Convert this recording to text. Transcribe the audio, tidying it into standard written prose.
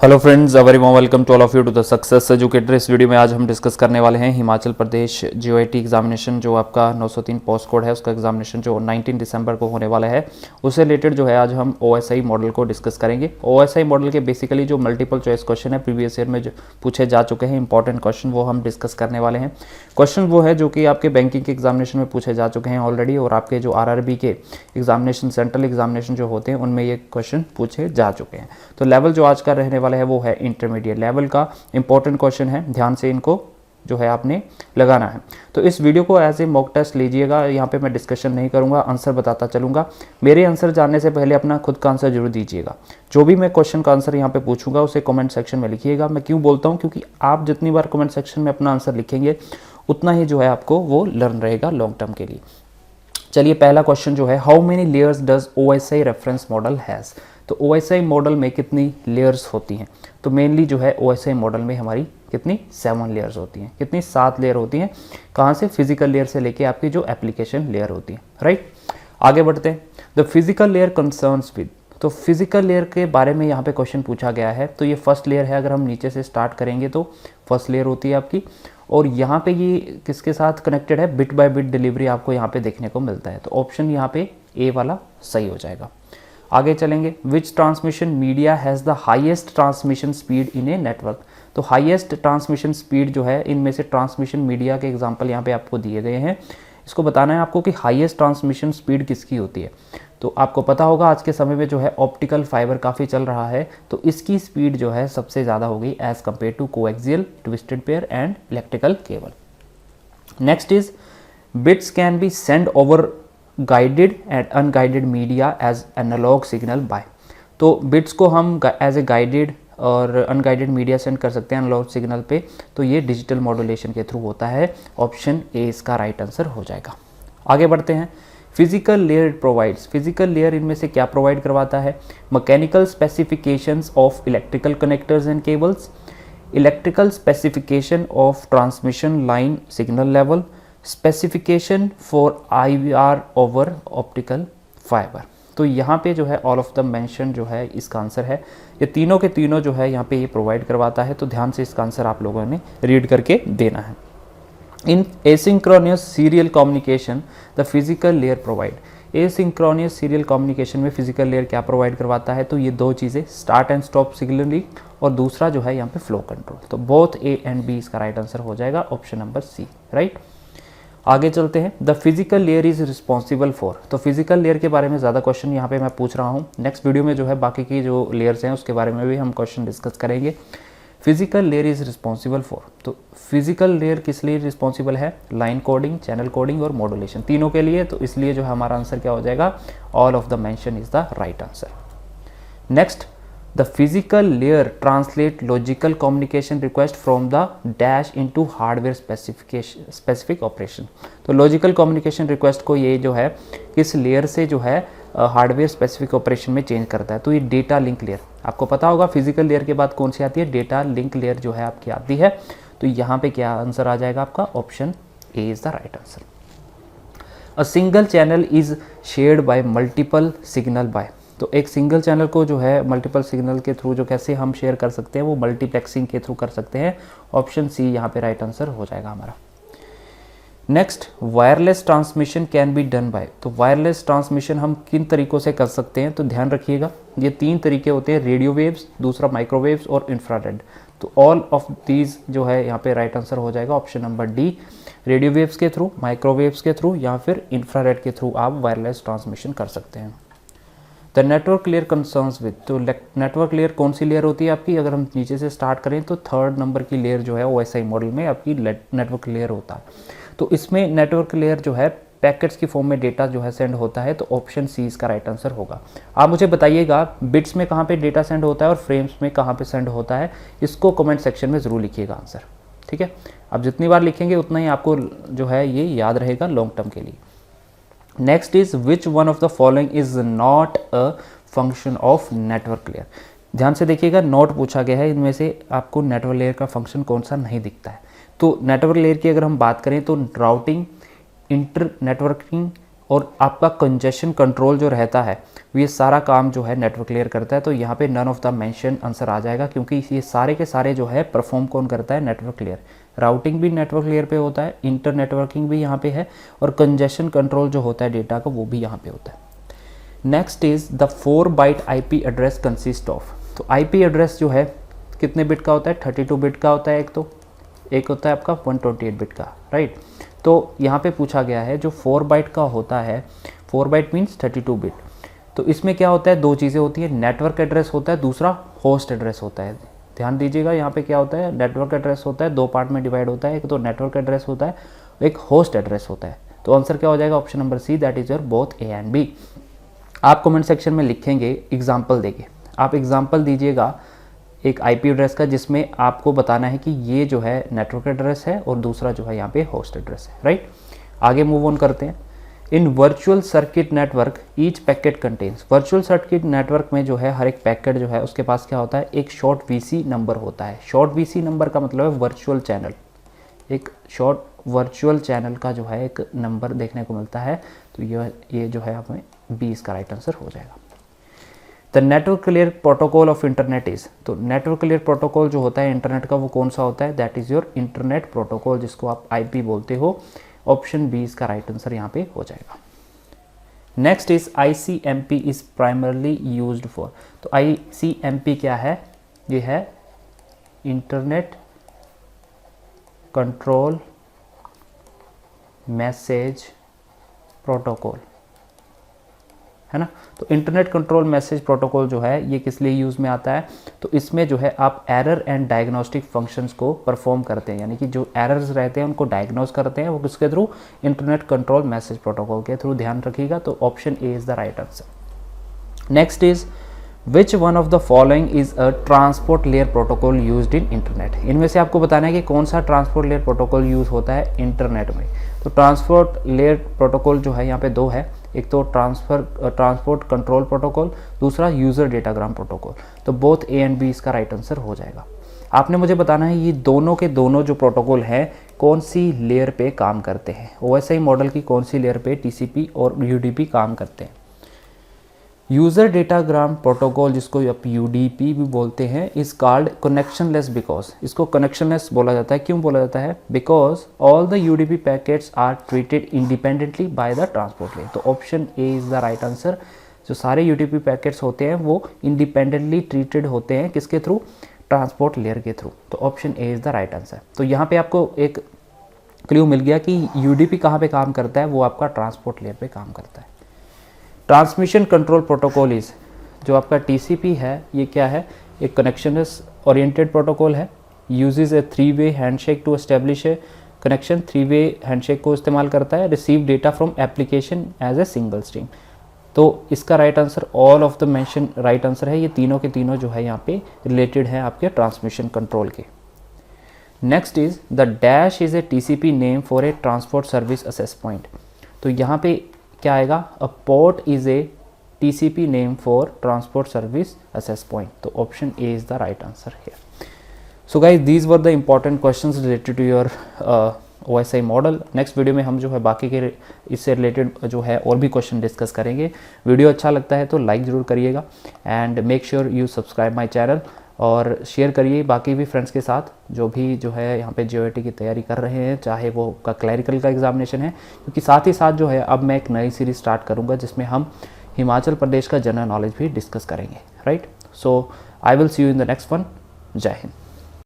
Hello friends, very warm welcome to all of you to the success educator. इस video में आज हम discuss करने वाले हैं हिमाचल प्रदेश जीओआईटी एग्जामिनेशन जो आपका 903 पोस्ट कोड है, उसका एग्जामिनेशन जो 19 दिसंबर को होने वाला है, उससे रिलेटेड जो है आज हम ओएसआई मॉडल को डिस्कस करेंगे। ओएसआई मॉडल के बेसिकली जो मल्टीपल चॉइस क्वेश्चन है प्रीवियस ईयर में जो पूछे जा चुके हैं इंपॉर्टेंट क्वेश्चन, वो हम डिस्कस करने वाले हैं। क्वेश्चन वो है जो कि आपके बैंकिंग के एग्जामिनेशन में पूछे जा चुके हैं ऑलरेडी, और आपके जो आरआरबी के एग्जामिनेशन, सेंट्रल एग्जामिनेशन जो होते हैं, उनमें ये क्वेश्चन पूछे जा चुके हैं। तो लेवल जो आज का रहने वाला है वो है इंटरमीडिएट लेवल का। इंपॉर्टेंट क्वेश्चन है, ध्यान से इनको जो है आपने लगाना है। तो इस वीडियो को एज ए मॉक टेस्ट लीजिएगा। यहाँ पे मैं डिस्कशन नहीं करूँगा, आंसर बताता चलूँगा। मेरे आंसर जानने से पहले अपना खुद का आंसर जरूर दीजिएगा। जो भी मैं क्वेश्चन का आंसर यहाँ पे पूछूंगा उसे कमेंट सेक्शन में लिखिएगा। मैं क्यों बोलता हूँ, क्योंकि आप जितनी बार कमेंट सेक्शन में अपना आंसर लिखेंगे उतना ही जो है आपको वो लर्न रहेगा लॉन्ग टर्म के लिए। चलिए, पहला क्वेश्चन जो है, how many layers does OSI reference model has. तो ओएसआई मॉडल में कितनी लेयर्स होती हैं? तो मेनली जो है ओएसआई मॉडल में हमारी कितनी 7 लेयर्स होती हैं। कितनी? 7 लेयर होती हैं। कहाँ से? फिजिकल लेयर से लेके आपकी जो एप्लीकेशन लेयर होती है, राइट। आगे बढ़ते हैं। The physical layer concerns with. तो फिजिकल लेयर के बारे में यहाँ पे क्वेश्चन पूछा गया है। तो ये फर्स्ट लेयर है। अगर हम नीचे से स्टार्ट करेंगे तो फर्स्ट लेयर होती है आपकी, और यहाँ पे ये किसके साथ कनेक्टेड है? बिट बाय बिट डिलीवरी आपको यहाँ पे देखने को मिलता है। तो ऑप्शन यहाँ पे ए वाला सही हो जाएगा। आगे चलेंगे। Which transmission media has the highest transmission speed in a network. तो हाईएस्ट ट्रांसमिशन स्पीड जो है, इनमें से ट्रांसमिशन मीडिया के एग्जांपल यहाँ पे आपको दिए गए हैं। इसको बताना है आपको कि हाईएस्ट ट्रांसमिशन स्पीड किसकी होती है। तो आपको पता होगा आज के समय में जो है ऑप्टिकल फाइबर काफ़ी चल रहा है, तो इसकी स्पीड जो है सबसे ज़्यादा होगी as compared to coaxial, twisted pair and electrical cable. Next is bits can be send over guided and unguided media as analog signal by. तो बिट्स को हम एज ए गाइडेड और अनगाइडेड मीडिया सेंड कर सकते हैं एनालॉग सिग्नल पे, तो ये डिजिटल मॉड्यूलेशन के थ्रू होता है। ऑप्शन ए इसका राइट आंसर हो जाएगा। आगे बढ़ते हैं। Physical layer provides. Physical layer इनमें से क्या प्रोवाइड करवाता है? Mechanical specifications of electrical connectors and cables, electrical specification of transmission line signal level, specification for IVR over optical fibre. तो यहाँ पे जो है ऑल ऑफ द मेंशन जो है इसका आंसर है। ये तीनों के तीनों जो है यहाँ पे ये प्रोवाइड करवाता है। तो ध्यान से इसका आंसर आप लोगों ने रीड करके देना है। In asynchronous serial communication the physical layer provide. Asynchronous serial communication में फिजिकल लेयर क्या प्रोवाइड करवाता है? तो ये दो चीज़ें, स्टार्ट एंड स्टॉप सिग्नलिंग, और दूसरा जो है यहाँ पे फ्लो कंट्रोल। तो बोथ ए एंड बी इसका राइट आंसर हो जाएगा, ऑप्शन नंबर सी, राइट। आगे चलते हैं। The physical layer is responsible for. तो फिजिकल लेयर के बारे में ज़्यादा क्वेश्चन यहाँ पे मैं पूछ रहा हूँ। नेक्स्ट वीडियो में जो है बाकी की जो लेयर्स हैं उसके बारे में भी हम क्वेश्चन डिस्कस करेंगे। Physical layer is responsible for. तो फिजिकल लेयर किस लिए रिस्पॉन्सिबल है? लाइन कोडिंग, चैनल कोडिंग और मॉड्यूलेशन, तीनों के लिए। तो इसलिए जो है हमारा आंसर क्या हो जाएगा? All of the mention is the right answer. Next, the physical layer translate logical communication request from the dash into hardware specific operation. तो लॉजिकल कम्युनिकेशन रिक्वेस्ट को ये जो है किस लेयर से जो है हार्डवेयर स्पेसिफिक ऑपरेशन में चेंज करता है? तो ये डेटा लिंक लेयर। आपको पता होगा फिजिकल लेयर के बाद कौन सी आती है? डेटा लिंक लेयर जो है आपकी आती है। तो यहाँ पे क्या आंसर आ जाएगा आपका? Option A is the right answer. A single channel is shared by multiple signal by. तो एक सिंगल चैनल को जो है मल्टीपल सिग्नल के थ्रू जो कैसे हम शेयर कर सकते हैं, वो मल्टीप्लेक्सिंग के थ्रू कर सकते हैं। ऑप्शन सी यहाँ पे राइट आंसर हो जाएगा हमारा। Next, wireless transmission can be done by. तो वायरलेस ट्रांसमिशन हम किन तरीकों से कर सकते हैं? तो ध्यान रखिएगा, ये 3 तरीके होते हैं, रेडियो वेव्स, दूसरा माइक्रोवेव्स और इंफ्रारेड। तो ऑल ऑफ दीज जो है यहाँ पे राइट आंसर हो जाएगा, option number D. Radio waves के थ्रू, माइक्रोवेव्स के थ्रू या फिर इंफ्रारेड के थ्रू आप वायरलेस ट्रांसमिशन कर सकते हैं। The network layer concerns with. तो नेटवर्क लेयर कौन सी लेयर होती है आपकी? अगर हम नीचे से स्टार्ट करें तो 3rd नंबर की लेयर जो है ओएसआई मॉडल में आपकी नेटवर्क लेयर होता है। तो इसमें नेटवर्क लेयर जो है पैकेट्स की फॉर्म में डेटा जो है सेंड होता है। तो ऑप्शन सी इसका राइट आंसर होगा। आप मुझे बताइएगा बिट्स में कहाँ पे डेटा सेंड होता है और फ्रेम्स में कहाँ पे सेंड होता है, इसको कमेंट सेक्शन में ज़रूर लिखिएगा आंसर, ठीक है। आप जितनी बार लिखेंगे उतना ही आपको जो है ये याद रहेगा लॉन्ग टर्म के लिए। Next is which one of the following is not a function of network layer. ध्यान से देखिएगा, नोट पूछा गया है, इनमें से आपको नेटवर्क लेयर का फंक्शन कौन सा नहीं दिखता है। तो नेटवर्क लेयर की अगर हम बात करें तो राउटिंग, इंटर नेटवर्किंग और आपका कंजेशन कंट्रोल जो रहता है ये सारा काम जो है नेटवर्क लेयर करता है। तो यहाँ पे none of the mention answer आ जाएगा, क्योंकि ये सारे के सारे जो है परफॉर्म कौन करता है, नेटवर्क लेयर। राउटिंग भी नेटवर्क लेयर पे होता है, इंटर नेटवर्किंग भी यहाँ पे है, और कंजेशन कंट्रोल जो होता है डेटा का वो भी यहाँ पे होता है। Next is the 4 byte IP address consist of. तो IP एड्रेस जो है कितने बिट का होता है, 32 बिट का होता है। एक होता है आपका 128 बिट का, राइट। तो यहाँ पे पूछा गया है जो 4 बाइट का होता है, 4 बाइट मीन्स 32 बिट। तो इसमें क्या होता है, दो चीज़ें होती है, नेटवर्क एड्रेस होता है, दूसरा होस्ट एड्रेस होता है। ध्यान दीजिएगा, यहाँ पे क्या होता है, नेटवर्क एड्रेस होता है, दो पार्ट में डिवाइड होता है, एक तो नेटवर्क एड्रेस होता है, एक होस्ट एड्रेस होता है। तो आंसर क्या हो जाएगा, option number C, that is your both A and B। आप कमेंट सेक्शन में लिखेंगे, एग्जाम्पल देंगे, आप एग्जाम्पल दीजिएगा एक IP एड्रेस का जिसमें आपको बताना है कि ये जो है नेटवर्क एड्रेस है और दूसरा जो है यहाँ पे होस्ट एड्रेस है, राइट। आगे मूव ऑन करते हैं। In virtual circuit network each packet contains. Virtual circuit network में जो है हर एक पैकेट जो है उसके पास क्या होता है, एक शॉर्ट VC नंबर होता है। शॉर्ट VC नंबर का मतलब है वर्चुअल चैनल, एक शॉर्ट वर्चुअल चैनल का जो है एक नंबर देखने को मिलता है। तो ये जो है हमें B इसका राइट आंसर हो जाएगा। The network layer protocol of internet is. तो नेटवर्क लेयर प्रोटोकॉल जो होता है इंटरनेट का वो कौन सा होता है, that is your internet protocol, जिसको आप IP बोलते हो। ऑप्शन B इसका राइट आंसर यहाँ पे हो जाएगा। Next is ICMP is primarily used for. तो ICMP क्या है, ये है इंटरनेट कंट्रोल मैसेज प्रोटोकॉल, है ना। तो इंटरनेट कंट्रोल मैसेज प्रोटोकॉल जो है ये किस लिए यूज़ में आता है, तो इसमें जो है आप एरर एंड डायग्नोस्टिक फंक्शंस को परफॉर्म करते हैं, यानी कि जो एरर्स रहते हैं उनको डायग्नोस करते हैं, वो किसके through, internet control message protocol के थ्रू। ध्यान रखिएगा, तो option A is the right answer. Next is which one of the following is a transport layer protocol used in internet. इनमें से आपको बताना है कि कौन सा ट्रांसपोर्ट लेयर प्रोटोकॉल यूज होता है इंटरनेट में। तो ट्रांसपोर्ट लेयर प्रोटोकॉल जो है यहाँ पे दो है, एक तो ट्रांसपोर्ट कंट्रोल प्रोटोकॉल, दूसरा यूजर डेटाग्राम प्रोटोकॉल। तो बोथ A एंड B इसका राइट आंसर हो जाएगा। आपने मुझे बताना है ये दोनों के दोनों जो प्रोटोकॉल हैं कौन सी लेयर पे काम करते हैं, OSI मॉडल की कौन सी लेयर पे TCP और UDP काम करते हैं। यूजर डेटाग्राम प्रोटोकॉल, जिसको आप UDP भी बोलते हैं, इज कॉल्ड कनेक्शनलेस बिकॉज। इसको कनेक्शनलेस बोला जाता है, क्यों बोला जाता है, because all the UDP packets are treated independently by the transport layer. तो option A is the right answer. जो सारे UDP पैकेट्स होते हैं वो इंडिपेंडेंटली ट्रीटेड होते हैं, किसके थ्रू, ट्रांसपोर्ट लेयर के थ्रू। तो option A is the right answer. तो यहाँ पे आपको एक क्लू मिल गया कि UDP कहाँ पे काम करता है, वो आपका ट्रांसपोर्ट लेयर पे काम करता है। ट्रांसमिशन कंट्रोल प्रोटोकॉल इज, जो आपका TCP है ये क्या है, एक कनेक्शनलेस ओरिएंटेड प्रोटोकॉल है, यूजेस ए 3-वे handshake to establish a connection. 3-वे हैंडशेक को इस्तेमाल करता है, receive data from application as a single stream. तो इसका right answer, all of the mention right answer है। ये तीनों के तीनों जो है यहाँ पे रिलेटेड है आपके ट्रांसमिशन कंट्रोल के। Next is the dash is a TCP name for a transport service access point. तो यहाँ पे क्या आएगा, a port is a TCP name for transport service access point. तो option A is the right answer here. So guys, these were the important questions related to your OSI model. Next video में हम जो है बाकी के इससे related जो है और भी क्वेश्चन डिस्कस करेंगे। वीडियो अच्छा लगता है तो लाइक ज़रूर करिएगा and make sure you subscribe my channel, और शेयर करिए बाकी भी फ्रेंड्स के साथ जो भी जो है यहाँ पे JOIT की तैयारी कर रहे हैं, चाहे वो का क्लैरिकल का एग्जामिनेशन है, क्योंकि साथ ही साथ जो है अब मैं एक नई सीरीज स्टार्ट करूँगा जिसमें हम हिमाचल प्रदेश का जनरल नॉलेज भी डिस्कस करेंगे, right. So I will see you in the next one. जय हिंद।